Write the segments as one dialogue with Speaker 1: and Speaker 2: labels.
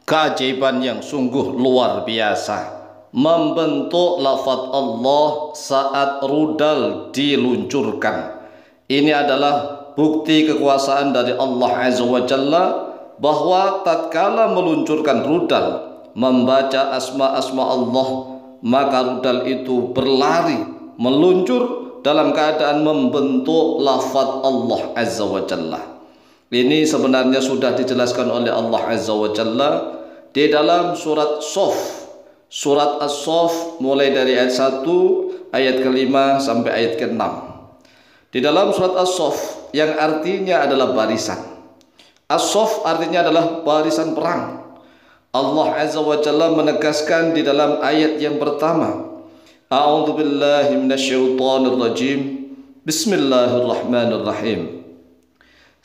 Speaker 1: keajaiban yang sungguh luar biasa membentuk lafaz Allah saat rudal diluncurkan. Ini adalah bukti kekuasaan dari Allah Azza wa Jalla bahwa tatkala meluncurkan rudal membaca asma-asma Allah, maka rudal itu berlari meluncur dalam keadaan membentuk lafaz Allah Azza wa Jalla. Ini sebenarnya sudah dijelaskan oleh Allah Azza wa Jalla di dalam surat Sof, surat As-Sof, mulai dari ayat 1 ayat ke-5 sampai ayat ke-6. Di dalam surat As-Sof yang artinya adalah barisan. As-Sof artinya adalah barisan perang. Allah Azza wa Jalla menegaskan di dalam ayat yang pertama, A'udzu billahi minasyaitonir rajim. Bismillahirrahmanirrahim.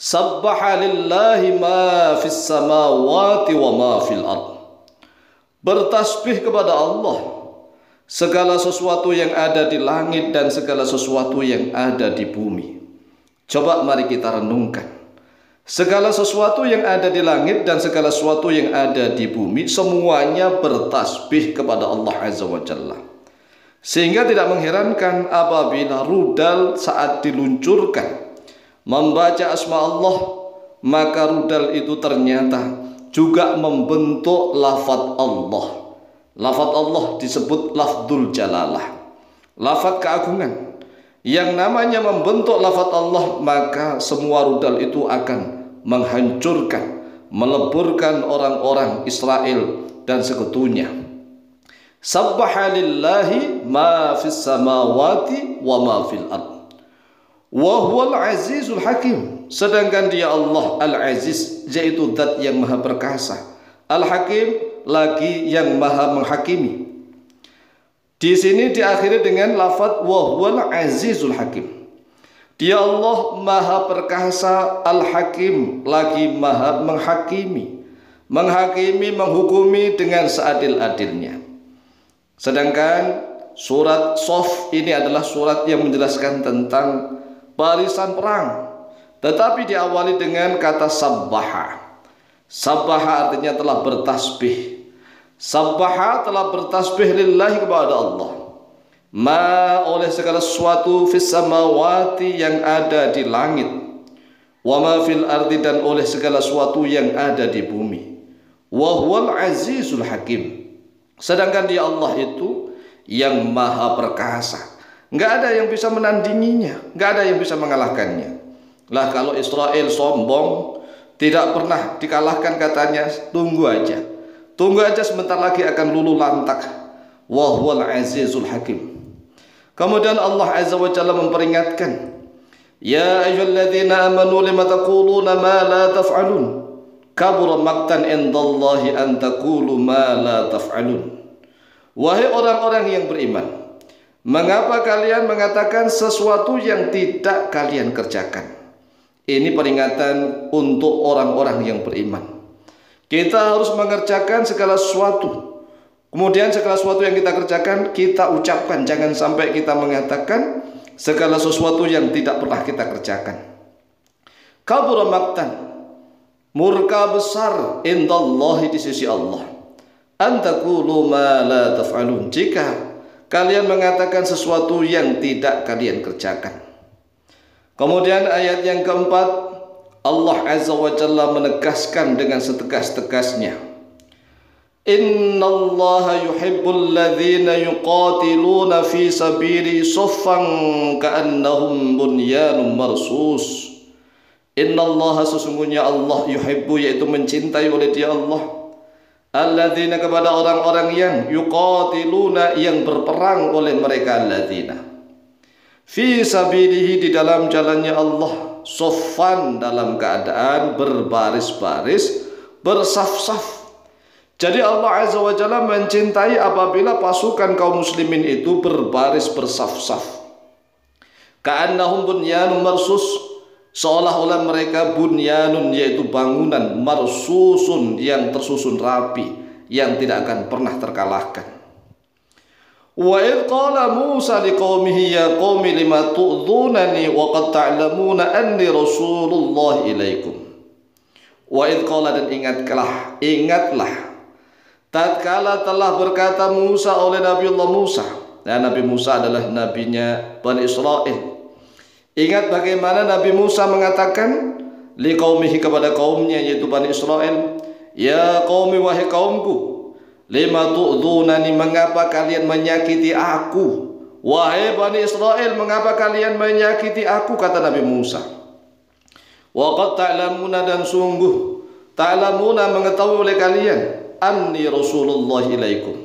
Speaker 1: Sabbaha lillahi ma fis samawati wa ma fil ard. Bertasbih kepada Allah segala sesuatu yang ada di langit dan segala sesuatu yang ada di bumi. Coba mari kita renungkan. Segala sesuatu yang ada di langit dan segala sesuatu yang ada di bumi, semuanya bertasbih kepada Allah Azza wa Jalla. Sehingga tidak mengherankan apabila rudal saat diluncurkan membaca asma Allah, maka rudal itu ternyata juga membentuk lafaz Allah. Lafaz Allah disebut lafzul jalalah, lafaz keagungan. Yang namanya membentuk lafaz Allah, maka semua rudal itu akan menghancurkan, meleburkan orang-orang Israel dan sekutunya. Sabbaha lillahi ma fis samawati wa ma fil ard. Wa huwal azizul hakim. Sedangkan dia Allah Al-Aziz, yaitu zat yang maha perkasa. Al-Hakim, lagi yang maha menghakimi. Di sini diakhiri dengan lafaz wa huwal azizul hakim. Dia Allah maha perkasa, Al-Hakim, lagi maha menghakimi. Menghakimi, menghukumi dengan seadil-adilnya. Sedangkan surat Sof ini adalah surat yang menjelaskan tentang barisan perang, tetapi diawali dengan kata sabbaha. Sabbaha artinya telah bertasbih. Sabbaha telah bertasbih lillahi kepada Allah. Ma oleh segala sesuatu fis samawati yang ada di langit, wa ma fil ardi dan oleh segala sesuatu yang ada di bumi. Wa huwal azizul hakim. Sedangkan dia Allah itu yang maha perkasa. Nggak ada yang bisa menandinginya, nggak ada yang bisa mengalahkannya. Lah kalau Israel sombong, tidak pernah dikalahkan katanya, tunggu aja sebentar lagi akan luluh lantak. Wa huwal azizul hakim. Kemudian Allah Azza wa Jalla memperingatkan, ya ayyuhalladzina amanu lima taquluna ma la taf'alun, kabura maqtan indallahi an taqulu ma la taf'alun. Wahai orang-orang yang beriman, mengapa kalian mengatakan sesuatu yang tidak kalian kerjakan? Ini peringatan untuk orang-orang yang beriman. Kita harus mengerjakan segala sesuatu. Kemudian segala sesuatu yang kita kerjakan, kita ucapkan. Jangan sampai kita mengatakan segala sesuatu yang tidak pernah kita kerjakan. Kabura maqtan, murka besar indallahi, di sisi Allah. Antaqulu ma la taf'alun, jika kalian mengatakan sesuatu yang tidak kalian kerjakan. Kemudian ayat yang keempat, Allah Azza wa Jalla menegaskan dengan setegas-tegasnya, innallaha yuhibbul ladzina yuqatiluna fi sabili saffan ka'annahum bunyanun marsus. Innallaha, sesungguhnya Allah, yuhibbu, yaitu mencintai oleh dia Allah, alladzina, kepada orang-orang yang yuqatiluna, yang berperang oleh mereka, alladzina fi sabilihi, di dalam jalannya Allah, soffan, dalam keadaan berbaris-baris, bersaf-saf. Jadi Allah Azza wa Jalla mencintai apabila pasukan kaum muslimin itu berbaris bersaf-saf. Ka'annahum bunyanun marsus, seolah-olah mereka bunyanun, yaitu bangunan, marsusun, yang tersusun rapi, yang tidak akan pernah terkalahkan. Wa idh qala Musa liqaumihi ya qaumi lima tu'dhunani wa qad ta'lamuna anni rasulullah ilaikum. Wa idh qala, dan ingatlah tatkala telah berkata Musa oleh Nabiullah Musa, dan Nabi Musa adalah nabinya Bani Israel. Ingat bagaimana Nabi Musa mengatakan liqaumihi kepada kaumnya, yaitu Bani Israel, ya qaumi, wahai kaumku, lima tu'dhunani, mengapa kalian menyakiti aku? Wahai Bani Israel, mengapa kalian menyakiti aku? Kata Nabi Musa. Wa qad ta'lamuna, dan sungguh ta'lamuna, mengetahui oleh kalian, anni Rasulullah ilaikum,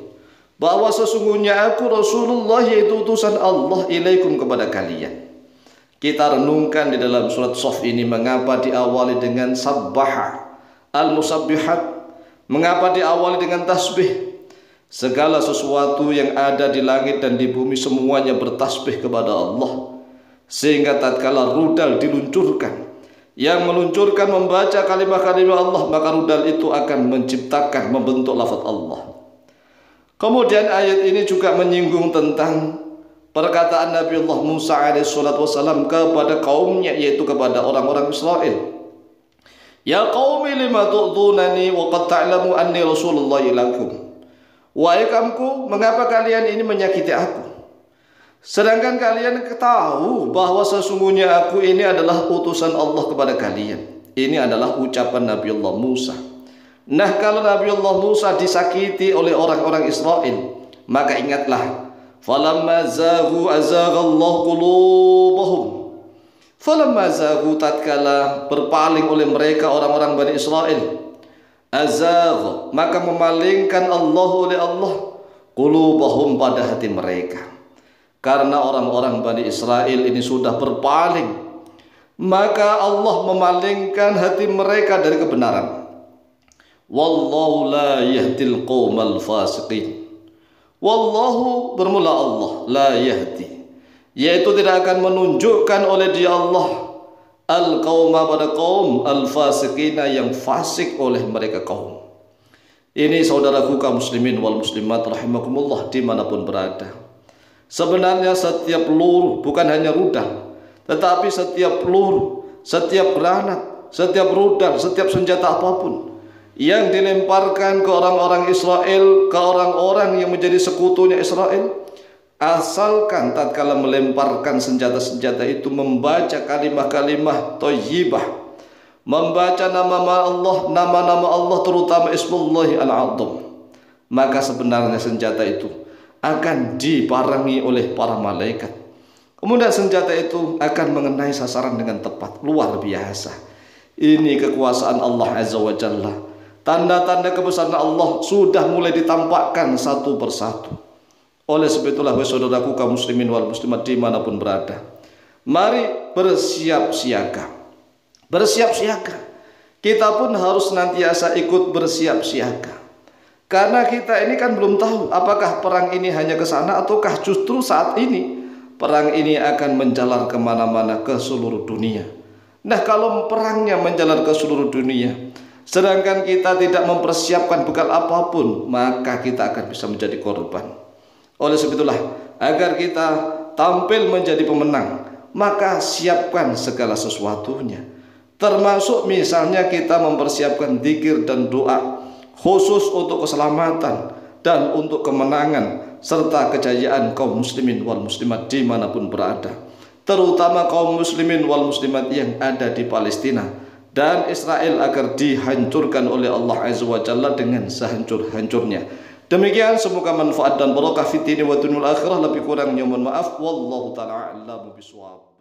Speaker 1: bahwa sesungguhnya aku Rasulullah, yaitu utusan Allah, ilaikum, kepada kalian. Kita renungkan di dalam surat Shaf ini, mengapa diawali dengan sabbaha al-musabbihat, mengapa diawali dengan tasbih. Segala sesuatu yang ada di langit dan di bumi semuanya bertasbih kepada Allah, sehingga tatkala rudal diluncurkan, yang meluncurkan membaca kalimah-kalimah Allah, maka rudal itu akan menciptakan, membentuk lafaz Allah. Kemudian ayat ini juga menyinggung tentang perkataan Nabiullah Musa alaihissalam kepada kaumnya, yaitu kepada orang-orang Israel. Ya qaumi lima tu'dhunani wa qad ta'lamu anni Rasulullah ilaikum. Wahai kaumku, mengapa kalian ini menyakiti aku? Sedangkan kalian tahu bahwa sesungguhnya aku ini adalah utusan Allah kepada kalian. Ini adalah ucapan Nabiullah Musa. Nah, kalau Nabiullah Musa disakiti oleh orang-orang Israel, maka ingatlah, falamma zaghu azaghallahu qulubahum. Falamma zaghu, tatkala berpaling oleh mereka orang-orang Bani Israel, azagh, maka memalingkan Allah oleh Allah, qulubahum, pada hati mereka. Karena orang-orang Bani Israel ini sudah berpaling, maka Allah memalingkan hati mereka dari kebenaran. Wallahu la yahdil qaumal fasiqin. Wallahu, bermula Allah, la yahdi, yaitu tidak akan menunjukkan oleh Dia Allah al-qauma, pada kaum, al-fasiqina, yang fasik oleh mereka kaum. Ini saudaraku kaum muslimin wal muslimat rahimakumullah dimanapun berada. Sebenarnya setiap peluru, bukan hanya rudal, tetapi setiap peluru, setiap granat, setiap rudal, setiap senjata apapun yang dilemparkan ke orang-orang Israel, ke orang-orang yang menjadi sekutunya Israel, asalkan tatkala melemparkan senjata-senjata itu membaca kalimah-kalimah thayyibah, membaca nama-nama Allah, nama-nama Allah, terutama Ismullahi al-A'zam, maka sebenarnya senjata itu akan diparangi oleh para malaikat. Kemudian senjata itu akan mengenai sasaran dengan tepat. Luar biasa. Ini kekuasaan Allah Azza wa Jalla. Tanda-tanda kebesaran Allah sudah mulai ditampakkan satu persatu. Oleh sebab itulah, wahai saudaraku kaum muslimin wal muslimat dimanapun berada, mari bersiap siaga. Bersiap siaga. Kita pun harus senantiasa ikut bersiap siaga. Karena kita ini kan belum tahu apakah perang ini hanya ke sana, ataukah justru saat ini perang ini akan menjalar kemana-mana, ke seluruh dunia. Nah, kalau perangnya menjalar ke seluruh dunia, sedangkan kita tidak mempersiapkan bekal apapun, maka kita akan bisa menjadi korban. Oleh sebab itulah, agar kita tampil menjadi pemenang, maka siapkan segala sesuatunya. Termasuk misalnya kita mempersiapkan zikir dan doa khusus untuk keselamatan dan untuk kemenangan serta kejayaan kaum muslimin wal muslimat dimanapun berada, terutama kaum muslimin wal muslimat yang ada di Palestina dan Israel, agar dihancurkan oleh Allah Azza wa Jalla dengan sehancur-hancurnya. Demikian, semoga manfaat dan barokah fitini wa dunul akhirah. Lebih kurangnya mohon maaf. Wallahu ta'ala a'lamu bishawab.